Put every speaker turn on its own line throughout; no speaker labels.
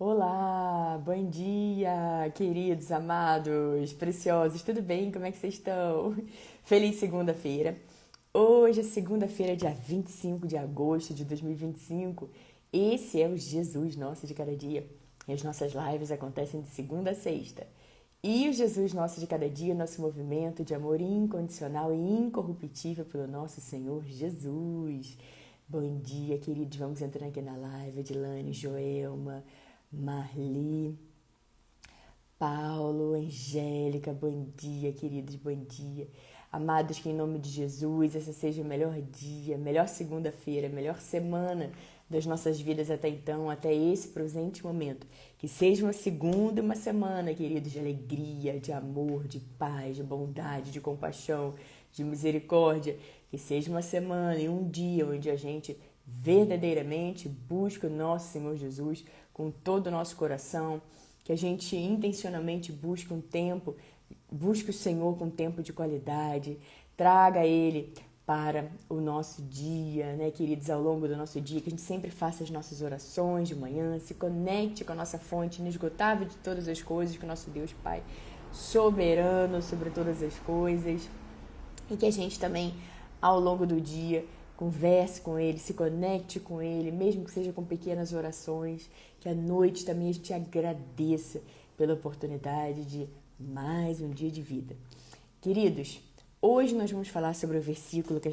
Olá, bom dia, queridos, amados, preciosos, tudo bem? Como é que vocês estão? Feliz segunda-feira. Hoje é segunda-feira, dia 25 de agosto de 2025. Esse é o Jesus Nosso de Cada Dia. E as nossas lives acontecem de segunda a sexta. E o Jesus Nosso de Cada Dia, nosso movimento de amor incondicional e incorruptível pelo nosso Senhor Jesus. Bom dia, queridos. Vamos entrando aqui na live. Edilane, Joelma, Marli, Paulo, Angélica, bom dia, queridos, bom dia. Amados, que em nome de Jesus, essa seja o melhor dia, melhor segunda-feira, melhor semana das nossas vidas até então, até esse presente momento. Que seja uma segunda e uma semana, queridos, de alegria, de amor, de paz, de bondade, de compaixão, de misericórdia. Que seja uma semana e um dia onde a gente verdadeiramente busca o nosso Senhor Jesus com todo o nosso coração, que a gente intencionalmente busque um tempo, busque o Senhor com tempo de qualidade, traga Ele para o nosso dia, né, queridos, ao longo do nosso dia, que a gente sempre faça as nossas orações de manhã, se conecte com a nossa fonte inesgotável de todas as coisas, com o nosso Deus Pai soberano sobre todas as coisas, e que a gente também, ao longo do dia, converse com Ele, se conecte com Ele, mesmo que seja com pequenas orações, que à noite também a gente agradeça pela oportunidade de mais um dia de vida. Queridos, hoje nós vamos falar sobre o versículo que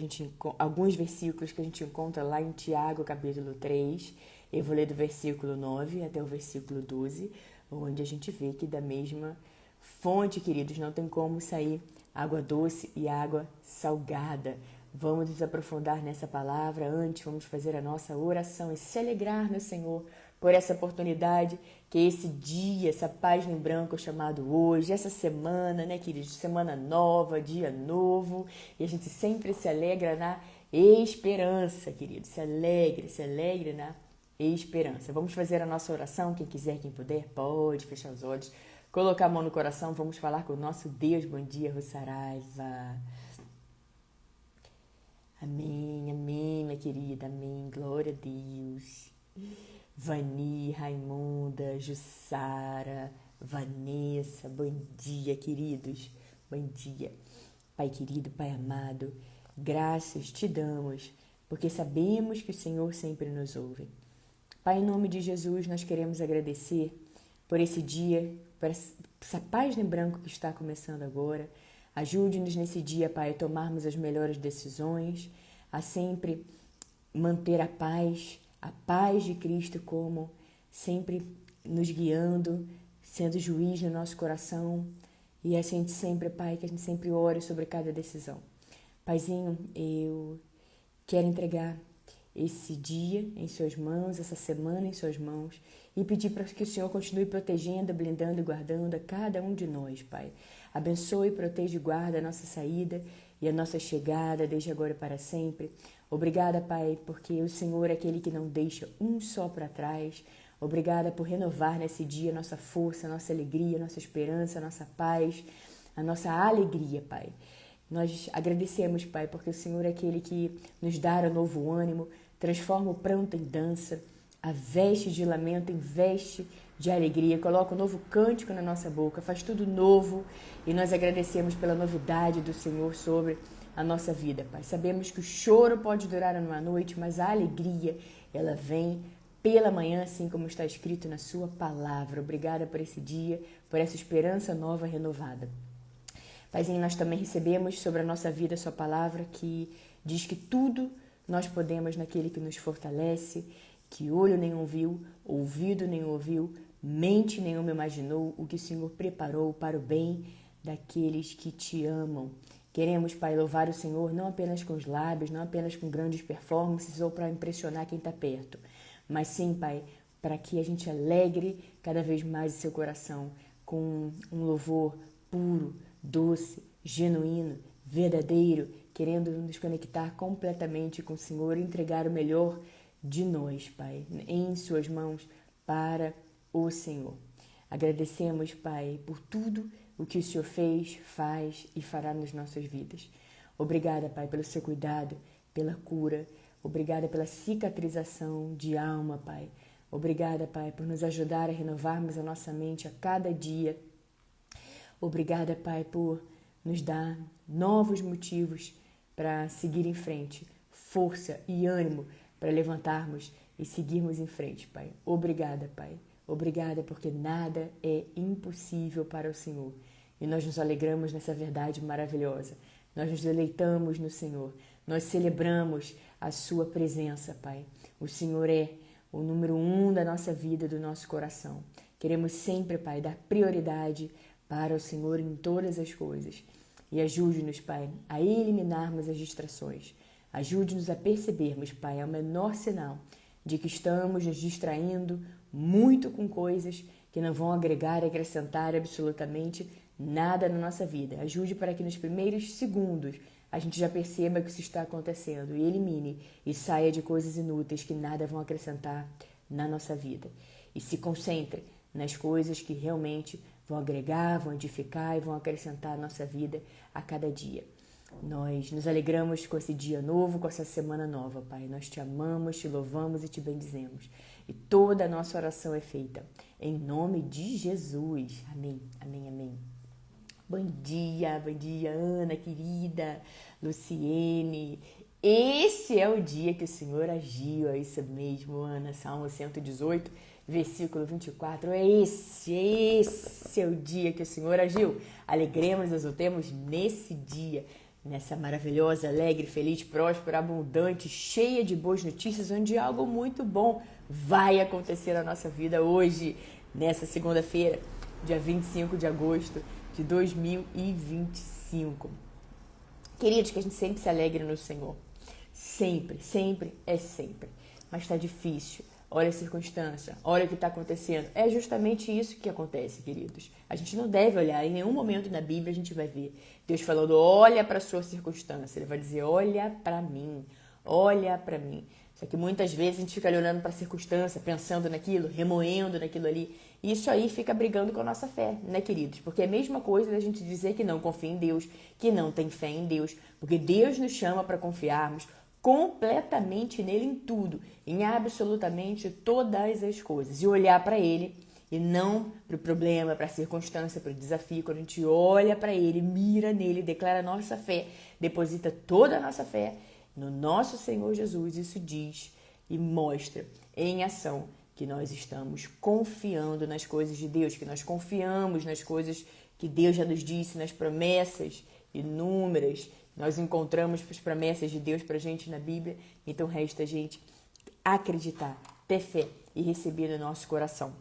alguns versículos que a gente encontra lá em Tiago, capítulo 3. Eu vou ler do versículo 9 até o versículo 12, onde a gente vê que da mesma fonte, queridos, não tem como sair água doce e água salgada. Vamos nos aprofundar nessa palavra. Antes, vamos fazer a nossa oração e se alegrar no Senhor por essa oportunidade, que esse dia, essa página em branco chamado hoje, essa semana, né, queridos? Semana nova, dia novo. E a gente sempre se alegra na esperança, queridos. Se alegre na esperança. Vamos fazer a nossa oração. Quem quiser, quem puder, pode fechar os olhos, colocar a mão no coração. Vamos falar com o nosso Deus. Bom dia, Rossaraiva. Amém, amém, minha querida, amém, glória a Deus. Vani, Raimunda, Jussara, Vanessa, bom dia, queridos, bom dia. Pai querido, Pai amado, graças te damos, porque sabemos que o Senhor sempre nos ouve. Pai, em nome de Jesus, nós queremos agradecer por esse dia, por essa página em branco que está começando agora. Ajude-nos nesse dia, Pai, a tomarmos as melhores decisões, a sempre manter a paz de Cristo como sempre nos guiando, sendo juiz no nosso coração. E a gente sempre, Pai, que a gente sempre ore sobre cada decisão. Paizinho, eu quero entregar esse dia em suas mãos, essa semana em suas mãos, e pedir para que o Senhor continue protegendo, blindando e guardando a cada um de nós, Pai. Abençoe, proteja e guarda a nossa saída e a nossa chegada, desde agora e para sempre. Obrigada, Pai, porque o Senhor é aquele que não deixa um só para trás. Obrigada por renovar nesse dia a nossa força, a nossa alegria, a nossa esperança, a nossa paz, a nossa alegria, Pai. Nós agradecemos, Pai, porque o Senhor é aquele que nos dá um novo ânimo, transforma o pranto em dança, a veste de lamento em veste de alegria, coloca um novo cântico na nossa boca, faz tudo novo, e nós agradecemos pela novidade do Senhor sobre a nossa vida, Pai. Sabemos que o choro pode durar uma noite, mas a alegria, ela vem pela manhã, assim como está escrito na sua palavra. Obrigada por esse dia, por essa esperança nova renovada. Paizinho, nós também recebemos sobre a nossa vida a sua palavra que diz que tudo nós podemos naquele que nos fortalece, que olho nenhum viu, ouvido nenhum ouviu, mente nenhuma imaginou o que o Senhor preparou para o bem daqueles que te amam. Queremos, Pai, louvar o Senhor não apenas com os lábios, não apenas com grandes performances ou para impressionar quem está perto, mas sim, Pai, para que a gente alegre cada vez mais o seu coração com um louvor puro, doce, genuíno, verdadeiro, querendo nos conectar completamente com o Senhor e entregar o melhor de nós, Pai, em suas mãos para o Senhor. Agradecemos, Pai, por tudo o que o Senhor fez, faz e fará nas nossas vidas. Obrigada, Pai, pelo seu cuidado, pela cura. Obrigada pela cicatrização de alma, Pai. Obrigada, Pai, por nos ajudar a renovarmos a nossa mente a cada dia. Obrigada, Pai, por nos dar novos motivos para seguir em frente, força e ânimo para levantarmos e seguirmos em frente, Pai. Obrigada, Pai. Obrigada, porque nada é impossível para o Senhor. E nós nos alegramos nessa verdade maravilhosa. Nós nos deleitamos no Senhor. Nós celebramos a sua presença, Pai. O Senhor é o número 1 da nossa vida, do nosso coração. Queremos sempre, Pai, dar prioridade para o Senhor em todas as coisas. E ajude-nos, Pai, a eliminarmos as distrações. Ajude-nos a percebermos, Pai, ao menor sinal de que estamos nos distraindo muito com coisas que não vão agregar e acrescentar absolutamente nada na nossa vida. Ajude para que nos primeiros segundos a gente já perceba que isso está acontecendo e elimine e saia de coisas inúteis que nada vão acrescentar na nossa vida. E se concentre nas coisas que realmente vão agregar, vão edificar e vão acrescentar a nossa vida a cada dia. Nós nos alegramos com esse dia novo, com essa semana nova, Pai. Nós te amamos, te louvamos e te bendizemos. E toda a nossa oração é feita em nome de Jesus. Amém, amém, amém. Bom dia, Ana, querida, Luciene. Esse é o dia que o Senhor agiu, é isso mesmo, Ana. Salmo 118, versículo 24. Esse é o dia que o Senhor agiu. Alegremos, exultemos nesse dia, nessa maravilhosa, alegre, feliz, próspera, abundante, cheia de boas notícias, onde algo muito bom vai acontecer na nossa vida hoje, nessa segunda-feira, dia 25 de agosto de 2025. Queridos, que a gente sempre se alegre no Senhor. Sempre, sempre é sempre. Mas está difícil. Olha a circunstância, olha o que está acontecendo. É justamente isso que acontece, queridos. A gente não deve olhar, em nenhum momento na Bíblia a gente vai ver Deus falando, olha para a sua circunstância. Ele vai dizer, olha para mim, olha para mim. Só que muitas vezes a gente fica olhando para a circunstância, pensando naquilo, remoendo naquilo ali. E isso aí fica brigando com a nossa fé, né, queridos? Porque é a mesma coisa da gente dizer que não confia em Deus, que não tem fé em Deus. Porque Deus nos chama para confiarmos completamente nele em tudo, em absolutamente todas as coisas. E olhar para ele e não para o problema, para a circunstância, para o desafio. Quando a gente olha para ele, mira nele, declara a nossa fé, deposita toda a nossa fé no nosso Senhor Jesus, isso diz e mostra em ação que nós estamos confiando nas coisas de Deus, que nós confiamos nas coisas que Deus já nos disse, nas promessas inúmeras. Nós encontramos as promessas de Deus pra gente na Bíblia, então resta a gente acreditar, ter fé e receber no nosso coração.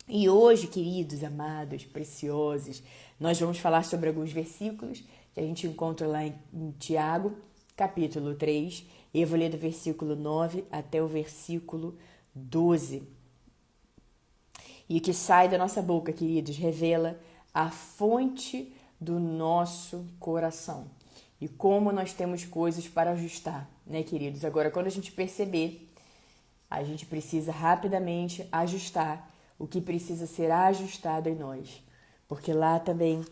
E hoje, queridos, amados, preciosos, nós vamos falar sobre alguns versículos que a gente encontra lá em Tiago, capítulo 3, e eu vou ler do versículo 9 até o versículo 12. E o que sai da nossa boca, queridos, revela a fonte do nosso coração. E como nós temos coisas para ajustar, né, queridos? Agora, quando a gente perceber, a gente precisa rapidamente ajustar o que precisa ser ajustado em nós. Porque lá também,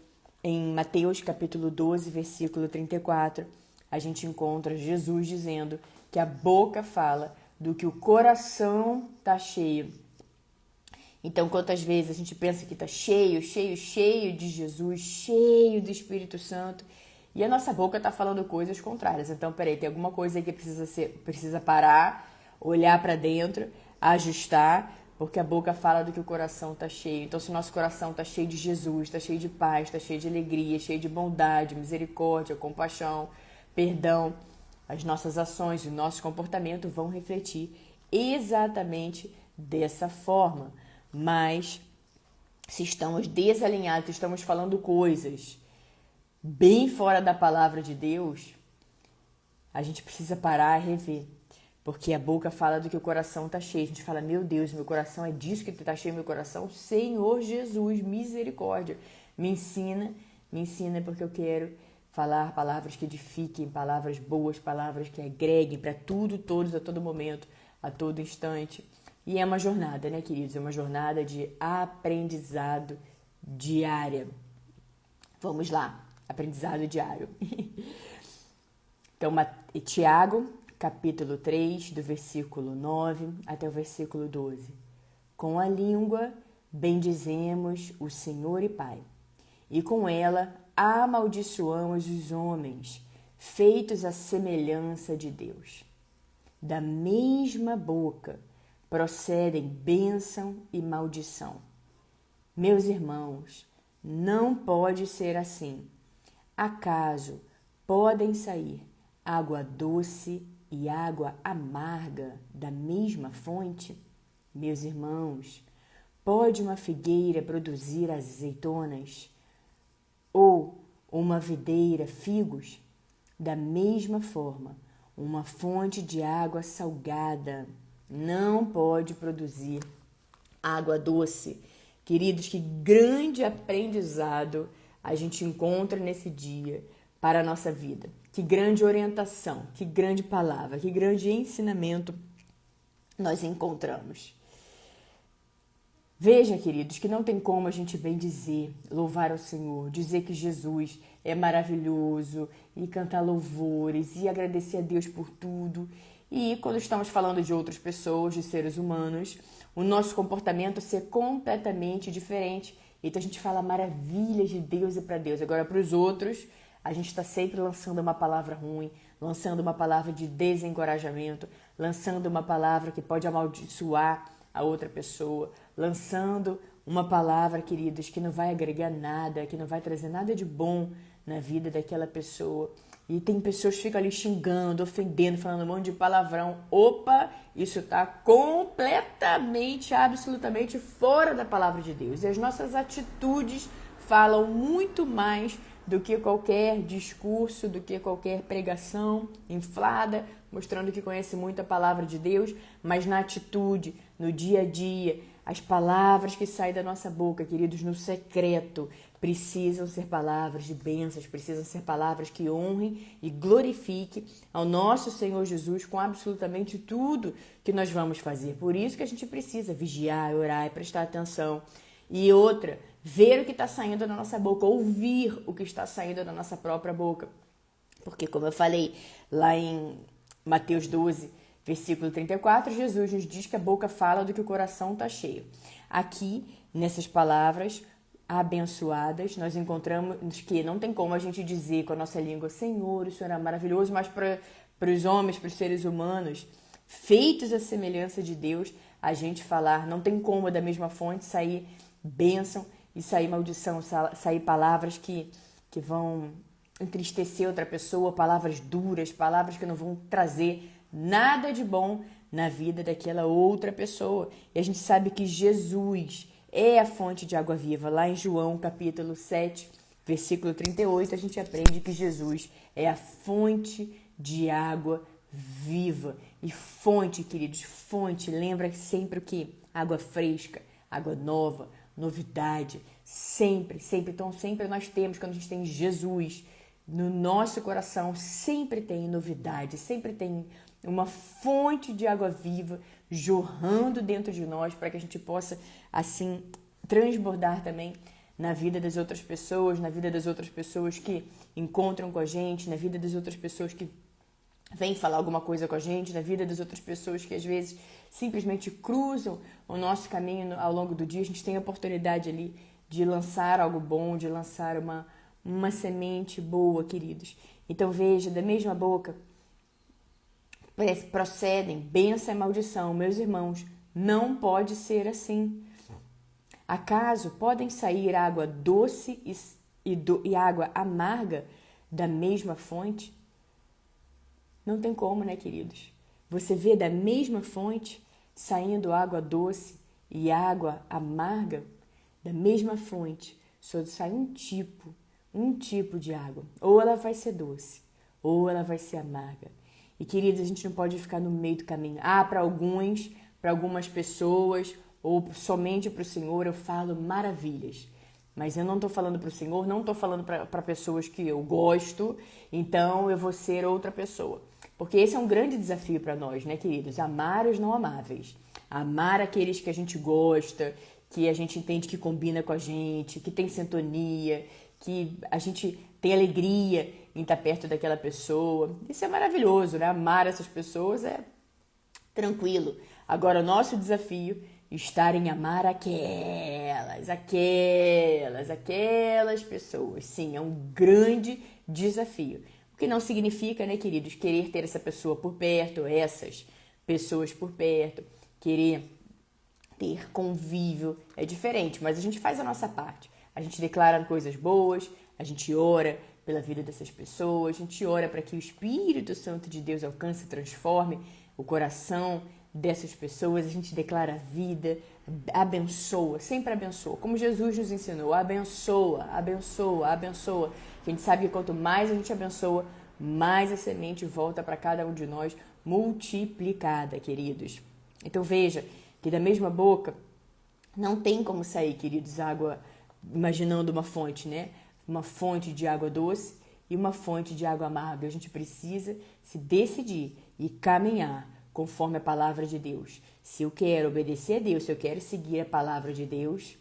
em Mateus capítulo 12, versículo 34, a gente encontra Jesus dizendo que a boca fala do que o coração está cheio. Então, quantas vezes a gente pensa que está cheio de Jesus, cheio do Espírito Santo, e a nossa boca está falando coisas contrárias. Então, peraí, tem alguma coisa aí que precisa parar, olhar para dentro, ajustar, porque a boca fala do que o coração está cheio. Então, se o nosso coração está cheio de Jesus, está cheio de paz, está cheio de alegria, cheio de bondade, misericórdia, compaixão, perdão, as nossas ações e o nosso comportamento vão refletir exatamente dessa forma. Mas, se estamos desalinhados, estamos falando coisas bem fora da palavra de Deus, a gente precisa parar e rever. Porque a boca fala do que o coração está cheio. A gente fala, meu Deus, meu coração é disso que está cheio, meu coração. Senhor Jesus, misericórdia. Me ensina porque eu quero falar palavras que edifiquem, palavras boas, palavras que agreguem para tudo, todos, a todo momento, a todo instante. E é uma jornada, né, queridos? É uma jornada de aprendizado diária. Vamos lá. Aprendizado diário. Então, Tiago, capítulo 3, do versículo 9 até o versículo 12. Com a língua bendizemos o Senhor e Pai, e com ela amaldiçoamos os homens, feitos à semelhança de Deus. Da mesma boca procedem bênção e maldição. Meus irmãos, não pode ser assim. Acaso podem sair água doce e água amarga da mesma fonte? Meus irmãos, pode uma figueira produzir azeitonas ou uma videira figos? Da mesma forma, uma fonte de água salgada não pode produzir água doce. Queridos, que grande aprendizado a gente encontra nesse dia para a nossa vida. Que grande orientação, que grande palavra, que grande ensinamento nós encontramos. Veja, queridos, que não tem como a gente bem dizer, louvar ao Senhor, dizer que Jesus é maravilhoso e cantar louvores e agradecer a Deus por tudo. E quando estamos falando de outras pessoas, de seres humanos, o nosso comportamento ser completamente diferente. Então a gente fala maravilhas de Deus e para Deus. Agora para os outros, a gente está sempre lançando uma palavra ruim, lançando uma palavra de desencorajamento, lançando uma palavra que pode amaldiçoar a outra pessoa, lançando uma palavra, queridos, que não vai agregar nada, que não vai trazer nada de bom na vida daquela pessoa. E tem pessoas que ficam ali xingando, ofendendo, falando um monte de palavrão. Opa, isso está completamente, absolutamente fora da palavra de Deus. E as nossas atitudes falam muito mais do que qualquer discurso, do que qualquer pregação inflada, mostrando que conhece muito a palavra de Deus, mas na atitude, no dia a dia, as palavras que saem da nossa boca, queridos, no secreto, precisam ser palavras de bênçãos, precisam ser palavras que honrem e glorifiquem ao nosso Senhor Jesus com absolutamente tudo que nós vamos fazer. Por isso que a gente precisa vigiar, orar e prestar atenção. E outra, ver o que está saindo da nossa boca, ouvir o que está saindo da nossa própria boca. Porque, como eu falei lá em Mateus 12, versículo 34, Jesus nos diz que a boca fala do que o coração está cheio. Aqui, nessas palavras abençoadas, nós encontramos que não tem como a gente dizer com a nossa língua, Senhor, o Senhor é maravilhoso, mas para os homens, para os seres humanos, feitos à semelhança de Deus, a gente falar, não tem como da mesma fonte sair bênção e sair maldição, sair palavras que vão entristecer outra pessoa, palavras duras, palavras que não vão trazer nada de bom na vida daquela outra pessoa. E a gente sabe que Jesus é a fonte de água viva. Lá em João, capítulo 7, versículo 38, a gente aprende que Jesus é a fonte de água viva. E fonte, queridos, fonte, lembra sempre o que? Água fresca, água nova, novidade, sempre, sempre. Então, sempre nós temos, quando a gente tem Jesus no nosso coração, sempre tem novidade, sempre tem uma fonte de água viva jorrando dentro de nós para que a gente possa, assim, transbordar também na vida das outras pessoas, na vida das outras pessoas que encontram com a gente, na vida das outras pessoas que vêm falar alguma coisa com a gente, na vida das outras pessoas que às vezes simplesmente cruzam o nosso caminho ao longo do dia. A gente tem a oportunidade ali de lançar algo bom, de lançar uma semente boa, queridos. Então veja, da mesma boca procedem bênção e maldição. Meus irmãos, não pode ser assim. Acaso podem sair água doce e água amarga da mesma fonte? Não tem como, né, queridos? Você vê da mesma fonte saindo água doce e água amarga? Da mesma fonte só sai um tipo de água. Ou ela vai ser doce, ou ela vai ser amarga. E, queridos, a gente não pode ficar no meio do caminho. Para algumas pessoas, ou somente para o Senhor, eu falo maravilhas. Mas eu não estou falando para o Senhor, não estou falando para pessoas que eu gosto, então eu vou ser outra pessoa. Porque esse é um grande desafio para nós, né, queridos? Amar os não amáveis. Amar aqueles que a gente gosta, que a gente entende que combina com a gente, que tem sintonia, que a gente tem alegria em estar perto daquela pessoa. Isso é maravilhoso, né? Amar essas pessoas é tranquilo. Agora, o nosso desafio, estar em amar aquelas pessoas. Sim, é um grande desafio. O que não significa, né, queridos, querer ter essa pessoa por perto, essas pessoas por perto, querer ter convívio, é diferente, mas a gente faz a nossa parte. A gente declara coisas boas, a gente ora pela vida dessas pessoas, a gente ora para que o Espírito Santo de Deus alcance e transforme o coração dessas pessoas, a gente declara a vida, abençoa, sempre abençoa, como Jesus nos ensinou, abençoa, abençoa, abençoa. A gente sabe que quanto mais a gente abençoa, mais a semente volta para cada um de nós multiplicada, queridos. Então veja que da mesma boca não tem como sair, queridos, água, imaginando uma fonte, né? Uma fonte de água doce e uma fonte de água amarga. A gente precisa se decidir e caminhar conforme a palavra de Deus. Se eu quero obedecer a Deus, se eu quero seguir a palavra de Deus,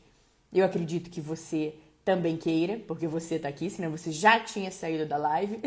eu acredito que você também queira, porque você está aqui, senão você já tinha saído da live.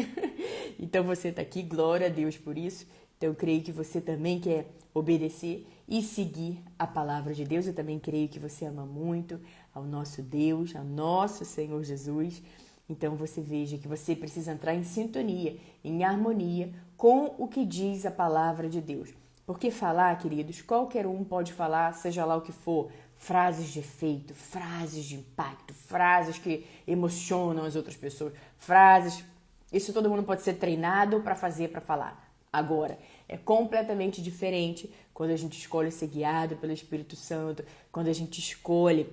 Então você está aqui, glória a Deus por isso. Então eu creio que você também quer obedecer e seguir a palavra de Deus. Eu também creio que você ama muito ao nosso Deus, ao nosso Senhor Jesus. Então você veja que você precisa entrar em sintonia, em harmonia com o que diz a palavra de Deus. Porque falar, queridos, qualquer um pode falar, seja lá o que for, frases de efeito, frases de impacto, frases que emocionam as outras pessoas, frases... Isso todo mundo pode ser treinado para fazer, para falar. Agora, é completamente diferente quando a gente escolhe ser guiado pelo Espírito Santo, quando a gente escolhe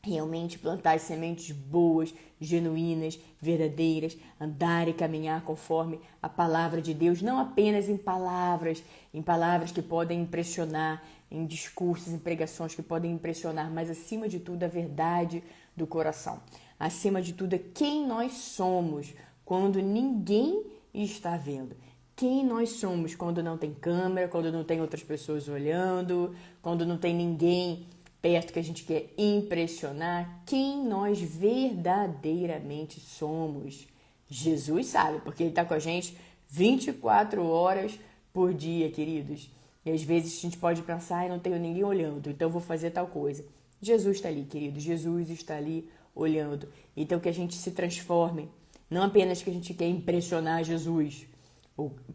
realmente plantar as sementes boas, genuínas, verdadeiras, andar e caminhar conforme a palavra de Deus, não apenas em palavras que podem impressionar, em discursos, em pregações que podem impressionar, mas acima de tudo a verdade do coração. Acima de tudo é quem nós somos quando ninguém está vendo. Quem nós somos quando não tem câmera, quando não tem outras pessoas olhando, quando não tem ninguém perto que a gente quer impressionar, quem nós verdadeiramente somos. Jesus sabe, porque Ele está com a gente 24 horas por dia, queridos. E às vezes a gente pode pensar, não tenho ninguém olhando, então eu vou fazer tal coisa. Jesus está ali, querido, Jesus está ali olhando. Então que a gente se transforme, não apenas que a gente quer impressionar Jesus,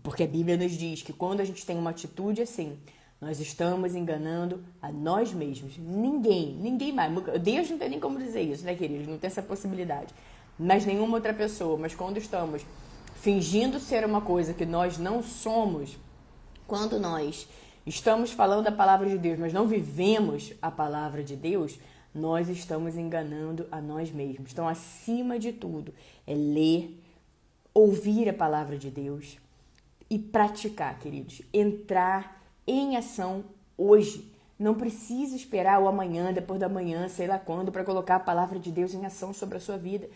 porque a Bíblia nos diz que quando a gente tem uma atitude assim, nós estamos enganando a nós mesmos. Ninguém mais. Deus não tem nem como dizer isso, né, queridos? Não tem essa possibilidade. Mas nenhuma outra pessoa. Mas quando estamos fingindo ser uma coisa que nós não somos, quando nós estamos falando a palavra de Deus, mas não vivemos a palavra de Deus, nós estamos enganando a nós mesmos. Então, acima de tudo, é ler, ouvir a palavra de Deus e praticar, queridos. Entrar em ação hoje. Não precisa esperar o amanhã, depois da manhã, sei lá quando, para colocar a palavra de Deus em ação sobre a sua vida.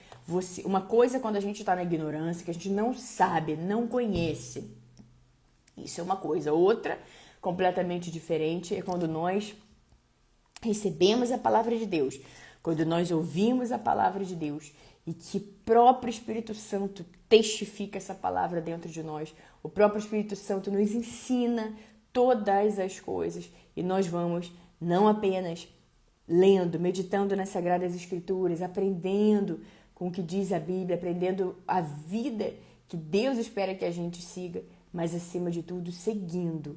Uma coisa é quando a gente está na ignorância, que a gente não sabe, não conhece. Isso é uma coisa. Outra, completamente diferente, é quando nós recebemos a palavra de Deus, quando nós ouvimos a palavra de Deus e que o próprio Espírito Santo testifica essa palavra dentro de nós. O próprio Espírito Santo nos ensina todas as coisas e nós vamos não apenas lendo, meditando nas Sagradas Escrituras, aprendendo com o que diz a Bíblia, aprendendo a vida que Deus espera que a gente siga, mas acima de tudo seguindo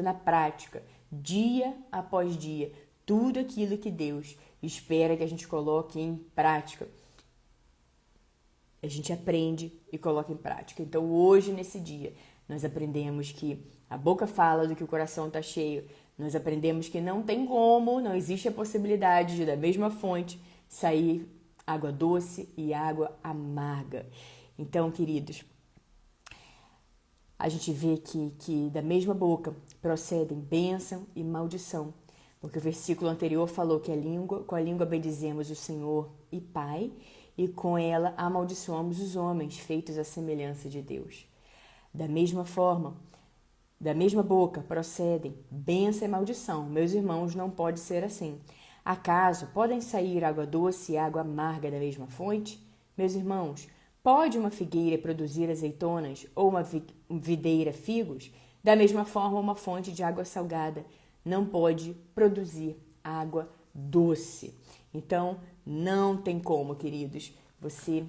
na prática, dia após dia, tudo aquilo que Deus espera que a gente coloque em prática. A gente aprende e coloca em prática. Então hoje, nesse dia, nós aprendemos que a boca fala do que o coração está cheio. Nós aprendemos que não tem como, não existe a possibilidade de da mesma fonte sair água doce e água amarga. Então, queridos, a gente vê que da mesma boca procedem bênção e maldição. Porque o versículo anterior falou que com a língua bendizemos o Senhor e Pai, e com ela amaldiçoamos os homens, feitos à semelhança de Deus. Da mesma forma, da mesma boca procedem bênção e maldição. Meus irmãos, não pode ser assim. Acaso podem sair água doce e água amarga da mesma fonte? Meus irmãos, pode uma figueira produzir azeitonas ou uma videira figos? Da mesma forma, uma fonte de água salgada não pode produzir água doce. Então, não tem como, queridos, você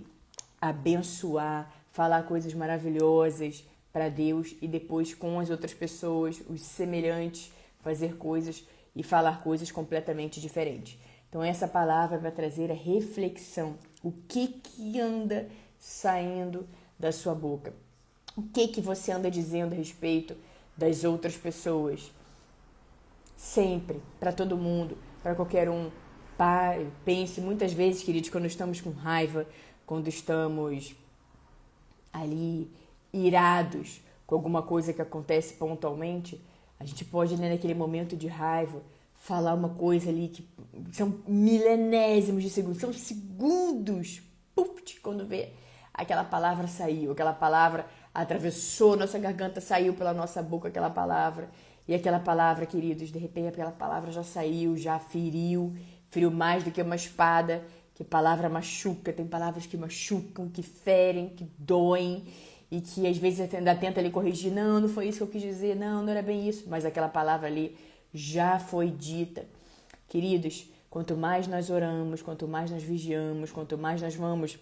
abençoar, falar coisas maravilhosas para Deus e depois com as outras pessoas, os semelhantes, fazer coisas e falar coisas completamente diferentes. Então, essa palavra vai trazer a reflexão. O que anda saindo da sua boca? O que você anda dizendo a respeito das outras pessoas? Sempre, para todo mundo, para qualquer um. Pare, pense muitas vezes, queridos, quando estamos com raiva, quando estamos ali irados com alguma coisa que acontece pontualmente, a gente pode, né, naquele momento de raiva, falar uma coisa ali que são milenésimos de segundos, são segundos, puf, quando vê, aquela palavra saiu, aquela palavra atravessou nossa garganta, saiu pela nossa boca aquela palavra, e aquela palavra, queridos, de repente aquela palavra já saiu, já feriu mais do que uma espada, que palavra machuca, tem palavras que machucam, que ferem, que doem, e que às vezes ainda tenta ali corrigir, não foi isso que eu quis dizer, não era bem isso, mas aquela palavra ali já foi dita. Queridos, quanto mais nós oramos, quanto mais nós vigiamos, quanto mais nós vamos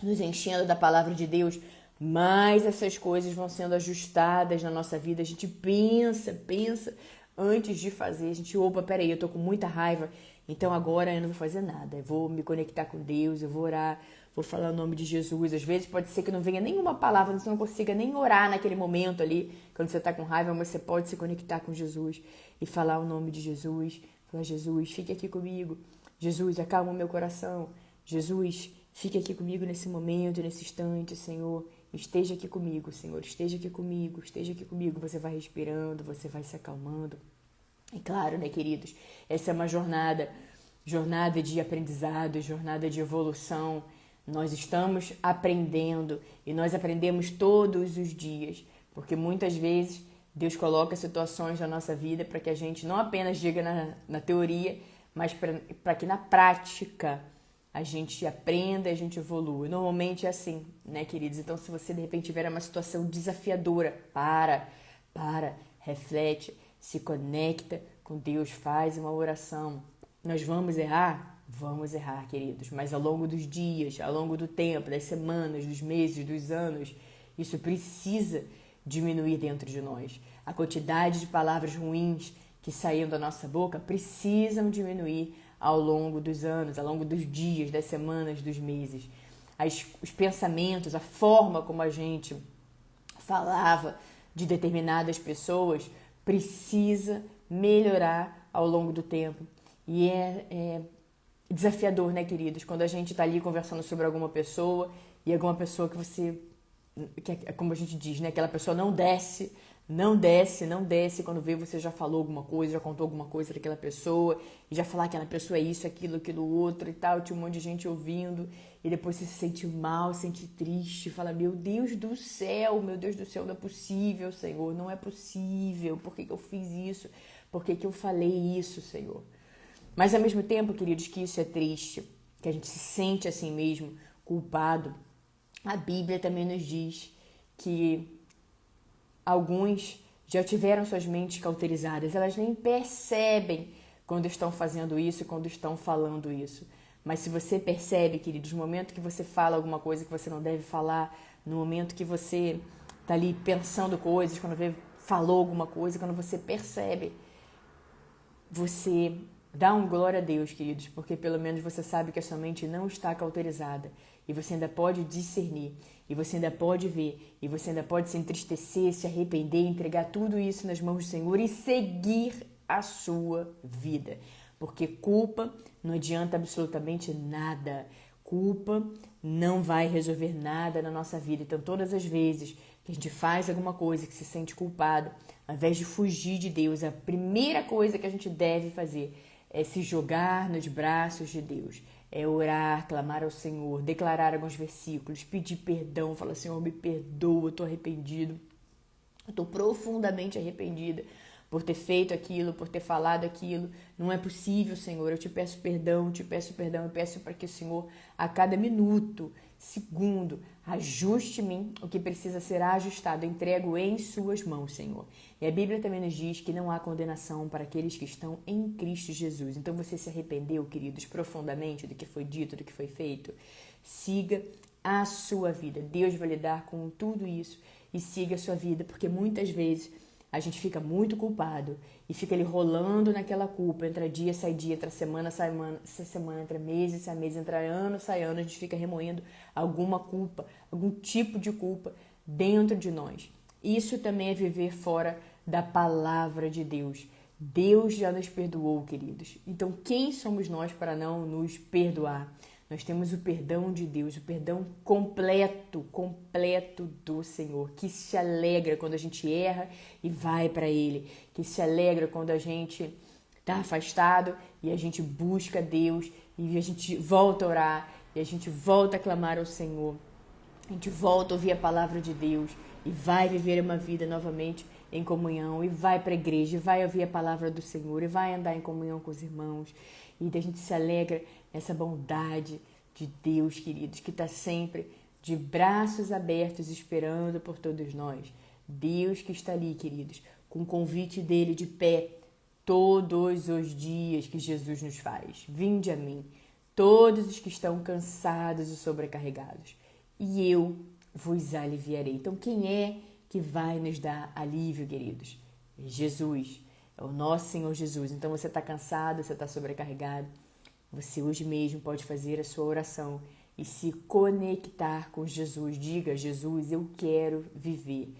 nos enchendo da palavra de Deus, mais essas coisas vão sendo ajustadas na nossa vida. A gente pensa antes de fazer. A gente, opa, peraí, eu tô com muita raiva, então agora eu não vou fazer nada. Eu vou me conectar com Deus, eu vou orar, vou falar o nome de Jesus. Às vezes pode ser que não venha nenhuma palavra, você não consiga nem orar naquele momento ali, quando você tá com raiva, mas você pode se conectar com Jesus e falar o nome de Jesus. Falar, Jesus, fique aqui comigo. Jesus, acalma o meu coração. Jesus, fique aqui comigo nesse momento, nesse instante, Senhor. Esteja aqui comigo, Senhor. Esteja aqui comigo, esteja aqui comigo. Você vai respirando, você vai se acalmando. E claro, né, queridos, essa é uma jornada de aprendizado, jornada de evolução. Nós estamos aprendendo e nós aprendemos todos os dias, porque muitas vezes Deus coloca situações na nossa vida para que a gente não apenas diga na teoria, mas para que na prática a gente aprenda, a gente evolua. Normalmente é assim, né, queridos? Então, se você de repente tiver uma situação desafiadora, para, reflete, se conecta com Deus, faz uma oração. Nós vamos errar? Vamos errar, queridos, mas ao longo dos dias, ao longo do tempo, das semanas, dos meses, dos anos, isso precisa diminuir dentro de nós. A quantidade de palavras ruins que saíram da nossa boca precisam diminuir ao longo dos anos, ao longo dos dias, das semanas, dos meses. Os pensamentos, a forma como a gente falava de determinadas pessoas precisa melhorar ao longo do tempo. E é desafiador, né, queridos? Quando a gente está ali conversando sobre alguma pessoa e alguma pessoa como a gente diz, né? Aquela pessoa não desce. Quando vê, você já falou alguma coisa, já contou alguma coisa daquela pessoa, e já falar que aquela pessoa é isso, aquilo outro e tal, tinha um monte de gente ouvindo, e depois você se sente mal, se sente triste, fala, meu Deus do céu, não é possível, Senhor, não é possível, por que eu fiz isso? Por que eu falei isso, Senhor? Mas ao mesmo tempo, queridos, que isso é triste, que a gente se sente assim mesmo, culpado, a Bíblia também nos diz que alguns já tiveram suas mentes cauterizadas, elas nem percebem quando estão fazendo isso, quando estão falando isso. Mas se você percebe, queridos, no momento que você fala alguma coisa que você não deve falar, no momento que você está ali pensando coisas, quando você falou alguma coisa, quando você percebe, você dá um glória a Deus, queridos, porque pelo menos você sabe que a sua mente não está cauterizada e você ainda pode discernir, e você ainda pode ver, e você ainda pode se entristecer, se arrepender, entregar tudo isso nas mãos do Senhor e seguir a sua vida. Porque culpa não adianta absolutamente nada. Culpa não vai resolver nada na nossa vida. Então, todas as vezes que a gente faz alguma coisa que se sente culpado, ao invés de fugir de Deus, a primeira coisa que a gente deve fazer é se jogar nos braços de Deus. É orar, clamar ao Senhor, declarar alguns versículos, pedir perdão, falar, Senhor, me perdoa, eu estou arrependido. Eu estou profundamente arrependida por ter feito aquilo, por ter falado aquilo. Não é possível, Senhor, eu te peço perdão, eu peço para que o Senhor, a cada minuto Segundo, ajuste em mim o que precisa ser ajustado, entrego em suas mãos, Senhor. E a Bíblia também nos diz que não há condenação para aqueles que estão em Cristo Jesus. Então você se arrependeu, queridos, profundamente do que foi dito, do que foi feito? Siga a sua vida. Deus vai lidar com tudo isso e siga a sua vida, porque muitas vezes a gente fica muito culpado e fica ali rolando naquela culpa, entra dia, sai dia, entra semana, sai semana, entra mês, sai mês, entra ano, sai ano, a gente fica remoendo alguma culpa, algum tipo de culpa dentro de nós. Isso também é viver fora da palavra de Deus. Deus já nos perdoou, queridos. Então, quem somos nós para não nos perdoar? Nós temos o perdão de Deus, o perdão completo do Senhor, que se alegra quando a gente erra e vai para Ele, que se alegra quando a gente está afastado e a gente busca Deus e a gente volta a orar e a gente volta a clamar ao Senhor, a gente volta a ouvir a palavra de Deus e vai viver uma vida novamente em comunhão e vai para a igreja e vai ouvir a palavra do Senhor e vai andar em comunhão com os irmãos. E a gente se alegra nessa bondade de Deus, queridos, que está sempre de braços abertos esperando por todos nós. Deus que está ali, queridos, com o convite dele de pé todos os dias que Jesus nos faz. Vinde a mim, todos os que estão cansados e sobrecarregados, e eu vos aliviarei. Então, quem é que vai nos dar alívio, queridos? É Jesus. É o nosso Senhor Jesus. Então você está cansado, você está sobrecarregado. Você hoje mesmo pode fazer a sua oração e se conectar com Jesus. Diga, Jesus, eu quero viver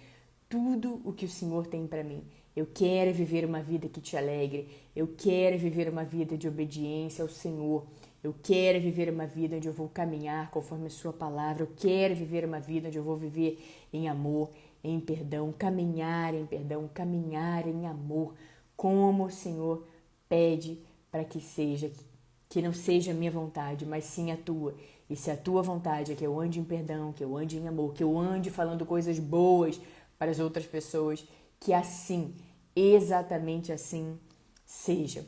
tudo o que o Senhor tem para mim. Eu quero viver uma vida que te alegre. Eu quero viver uma vida de obediência ao Senhor. Eu quero viver uma vida onde eu vou caminhar conforme a sua palavra. Eu quero viver uma vida onde eu vou viver em amor, em perdão, caminhar em amor, como o Senhor pede para que seja, que não seja a minha vontade, mas sim a tua. E se a tua vontade é que eu ande em perdão, que eu ande em amor, que eu ande falando coisas boas para as outras pessoas, que assim, exatamente assim, seja.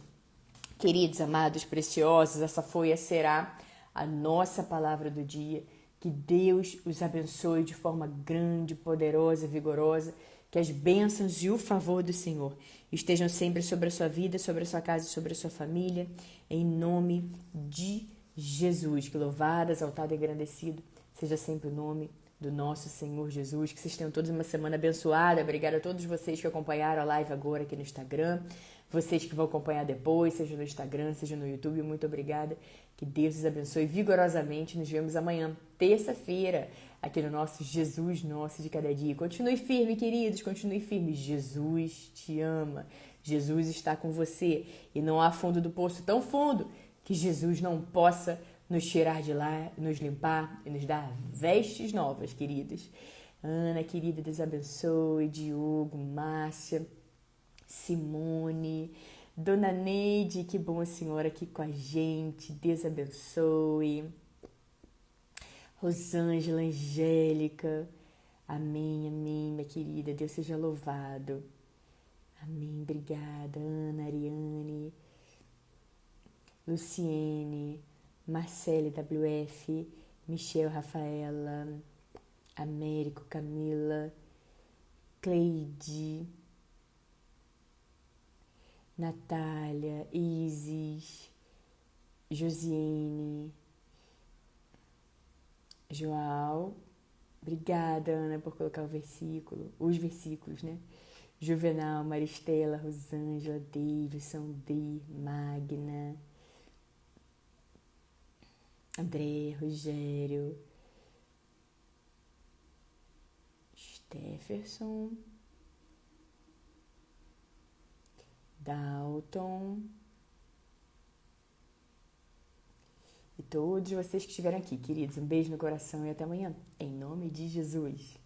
Queridos, amados, preciosos, essa foi e será a nossa palavra do dia. Que Deus os abençoe de forma grande, poderosa, vigorosa. Que as bênçãos e o favor do Senhor estejam sempre sobre a sua vida, sobre a sua casa e sobre a sua família. Em nome de Jesus. Que louvado, exaltado e engrandecido seja sempre o nome do nosso Senhor Jesus. Que vocês tenham todos uma semana abençoada. Obrigada a todos vocês que acompanharam a live agora aqui no Instagram. Vocês que vão acompanhar depois, seja no Instagram, seja no YouTube, muito obrigada. Que Deus os abençoe vigorosamente. Nos vemos amanhã, terça-feira, aqui no nosso Jesus Nosso de Cada Dia. Continue firme, queridos, continue firme. Jesus te ama. Jesus está com você. E não há fundo do poço tão fundo que Jesus não possa nos tirar de lá, nos limpar e nos dar vestes novas, queridos. Ana, querida, Deus abençoe. Diogo, Márcia, Simone, Dona Neide, que bom a senhora aqui com a gente, Deus abençoe. Rosângela, Angélica, amém, amém, minha querida, Deus seja louvado. Amém, obrigada. Ana, Ariane, Luciene, Marcele, WF, Michel, Rafaela, Américo, Camila, Cleide, Natália, Isis, Josiane, João, obrigada, Ana, por colocar os versículos, né? Juvenal, Maristela, Rosângela, Davidson, D, Magna, André, Rogério, Stefferson, Dalton e todos vocês que estiveram aqui, queridos. Um beijo no coração e até amanhã. Em nome de Jesus.